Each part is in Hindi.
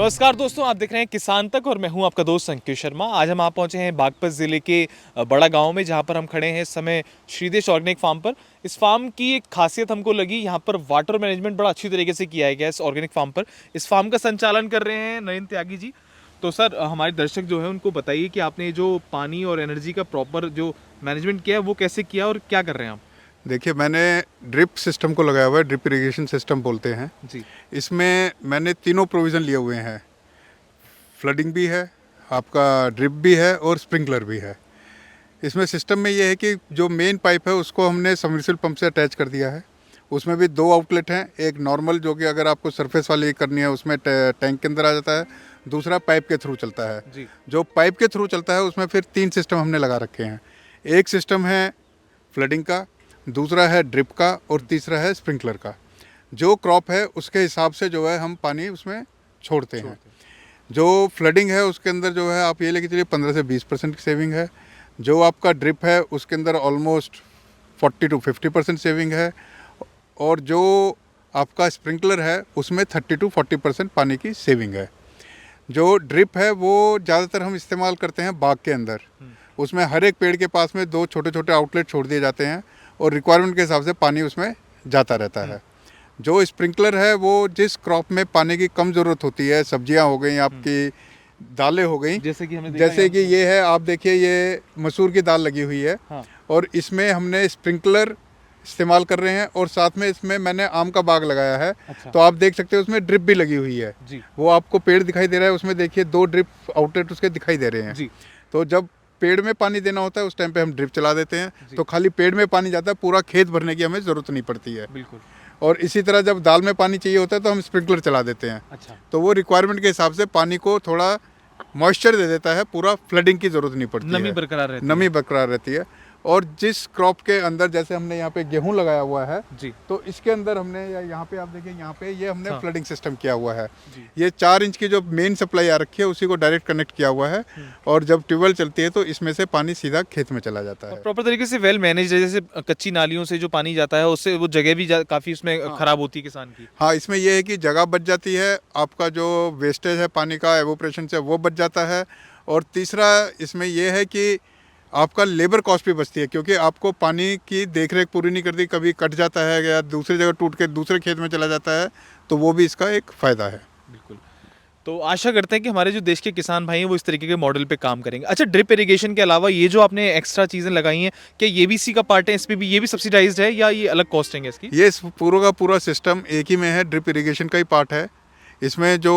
नमस्कार दोस्तों, आप देख रहे हैं किसान तक और मैं हूं आपका दोस्त अंकित शर्मा। आज हम पहुंचे हैं बागपत ज़िले के बड़ा गांव में, जहां पर हम खड़े हैं इस समय श्रीदेश ऑर्गेनिक फार्म पर। इस फार्म की एक खासियत हमको लगी, यहां पर वाटर मैनेजमेंट बड़ा अच्छी तरीके से किया गया है इस ऑर्गेनिक फार्म पर। इस फार्म का संचालन कर रहे हैं नरेंद्र त्यागी जी। तो सर, हमारे दर्शक जो है उनको बताइए कि आपने जो पानी और एनर्जी का प्रॉपर जो मैनेजमेंट किया है वो कैसे किया और क्या कर रहे हैं आप? देखिए, मैंने ड्रिप सिस्टम को लगाया हुआ है। ड्रिप इरिगेशन सिस्टम बोलते हैं जी। इसमें मैंने तीनों प्रोविज़न लिए हुए हैं। फ्लडिंग भी है, आपका ड्रिप भी है और स्प्रिंकलर भी है। इसमें सिस्टम में ये है कि जो मेन पाइप है उसको हमने सबमर्सिबल पंप से अटैच कर दिया है। उसमें भी दो आउटलेट हैं, एक नॉर्मल जो कि अगर आपको सरफेस वाली करनी है उसमें टैंक के अंदर आ जाता है, दूसरा पाइप के थ्रू चलता है। जी। जो पाइप के थ्रू चलता है उसमें फिर 3 सिस्टम हमने लगा रखे हैं। एक सिस्टम है फ्लडिंग का, दूसरा है ड्रिप का और तीसरा है स्प्रिंकलर का। जो क्रॉप है उसके हिसाब से जो है हम पानी उसमें छोड़ते हैं। जो फ्लडिंग है उसके अंदर जो है आप ये लेके चलिए 15 से 20% की सेविंग है। जो आपका ड्रिप है उसके अंदर ऑलमोस्ट 40 to 50% सेविंग है। और जो आपका स्प्रिंकलर है उसमें 30 to 40% पानी की सेविंग है। जो ड्रिप है वो ज़्यादातर हम इस्तेमाल करते हैं बाग के अंदर। उसमें हर एक पेड़ के पास में 2 छोटे छोटे आउटलेट छोड़ दिए जाते हैं और रिक्वायरमेंट के हिसाब से पानी उसमें जाता रहता है। जो स्प्रिंकलर है वो जिस क्रॉप में पानी की कम ज़रूरत होती है, सब्जियां हो गई, आपकी दालें हो गई, जैसे कि ये है, आप देखिए ये मसूर की दाल लगी हुई है। हाँ। और इसमें हमने स्प्रिंकलर इस्तेमाल कर रहे हैं और साथ में इसमें मैंने आम का बाग लगाया है। अच्छा। तो आप देख सकते हैं उसमें ड्रिप भी लगी हुई है। जी। वो आपको पेड़ दिखाई दे रहा है, उसमें देखिए 2 ड्रिप आउटलेट उसके दिखाई दे रहे हैं। जी। तो जब पेड़ में पानी देना होता है उस टाइम पे हम ड्रिप चला देते हैं, तो खाली पेड़ में पानी जाता है, पूरा खेत भरने की हमें ज़रूरत नहीं पड़ती है। बिल्कुल। और इसी तरह जब दाल में पानी चाहिए होता है तो हम स्प्रिंकलर चला देते हैं। अच्छा। तो वो रिक्वायरमेंट के हिसाब से पानी को थोड़ा मॉइस्चर दे देता है, पूरा फ्लडिंग की ज़रूरत नहीं पड़ती है। नमी बरकरार रहती है। नमी बरकरार रहती है। और जिस क्रॉप के अंदर, जैसे हमने यहाँ पे गेहूं लगाया हुआ है, जी। तो इसके अंदर हमने यहाँ पे आप देखिए, यहाँ पे ये हमने हाँ। फ्लडिंग सिस्टम किया हुआ है। जी। ये 4 इंच की जो मेन सप्लाई आ रखी है उसी को डायरेक्ट कनेक्ट किया हुआ है। और जब ट्यूबवेल चलती है तो इसमें से पानी सीधा खेत में चला जाता है। प्रॉपर तरीके से वेल मैनेज है, जैसे कच्ची नालियों से जो पानी जाता है उससे वो जगह भी काफी उसमें खराब होती है किसान की। हाँ, इसमें यह है कि जगह बच जाती है, आपका जो वेस्टेज है पानी का एवोपरेशन से वो बच जाता है। और तीसरा इसमें यह है कि आपका लेबर कॉस्ट भी बचती है, क्योंकि आपको पानी की देखरेख पूरी नहीं करती, कभी कट जाता है या दूसरी जगह टूट के दूसरे खेत में चला जाता है, तो वो भी इसका एक फ़ायदा है। बिल्कुल। तो आशा करते हैं कि हमारे जो देश के किसान भाई हैं वो इस तरीके के मॉडल पे काम करेंगे। अच्छा, ड्रिप इरिगेशन के अलावा ये जो आपने एक्स्ट्रा चीज़ें लगाई हैं, क्या ये भी इसी का पार्ट है? इस पे भी ये भी सब्सिडाइज्ड है या ये अलग कॉस्टिंग है इसकी? ये पूरा का पूरा सिस्टम एक ही में है, ड्रिप इरिगेशन का ही पार्ट है। इसमें जो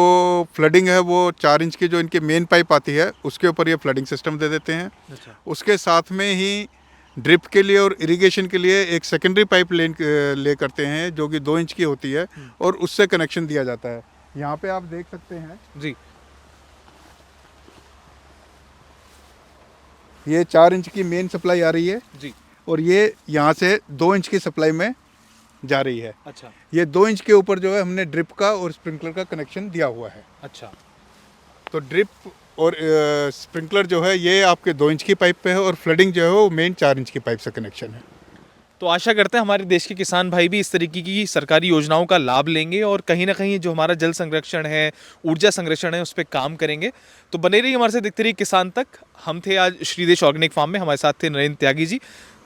फ्लडिंग है वो 4 इंच की जो इनकी मेन पाइप आती है उसके ऊपर ये फ्लडिंग सिस्टम दे देते हैं। अच्छा। उसके साथ में ही ड्रिप के लिए और इरिगेशन के लिए एक सेकेंडरी पाइप ले करते हैं जो कि 2 इंच की होती है और उससे कनेक्शन दिया जाता है। यहाँ पे आप देख सकते हैं, जी। ये 4 इंच की मेन सप्लाई आ रही है। जी। और ये यहाँ से 2 इंच की सप्लाई में जा रही है। अच्छा। ये 2 इंच के ऊपर जो है हमने ड्रिप का और स्प्रिंकलर का कनेक्शन दिया हुआ है। अच्छा। तो ड्रिप और स्प्रिंकलर जो है ये आपके 2 इंच की पाइप पे है और फ्लडिंग जो है वो मेन 4 इंच की पाइप से कनेक्शन है। तो आशा करते हैं हमारे देश के किसान भाई भी इस तरीके की सरकारी योजनाओं का लाभ लेंगे और कहीं ना कहीं जो हमारा जल संरक्षण है, ऊर्जा संरक्षण है, उस पर काम करेंगे। तो बने रहिए हमारे साथ, देखते रहिए किसान तक। हम थे आज श्रीदेश ऑर्गेनिक फार्म में, हमारे साथ थे नरेंद्र त्यागी जी।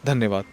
धन्यवाद।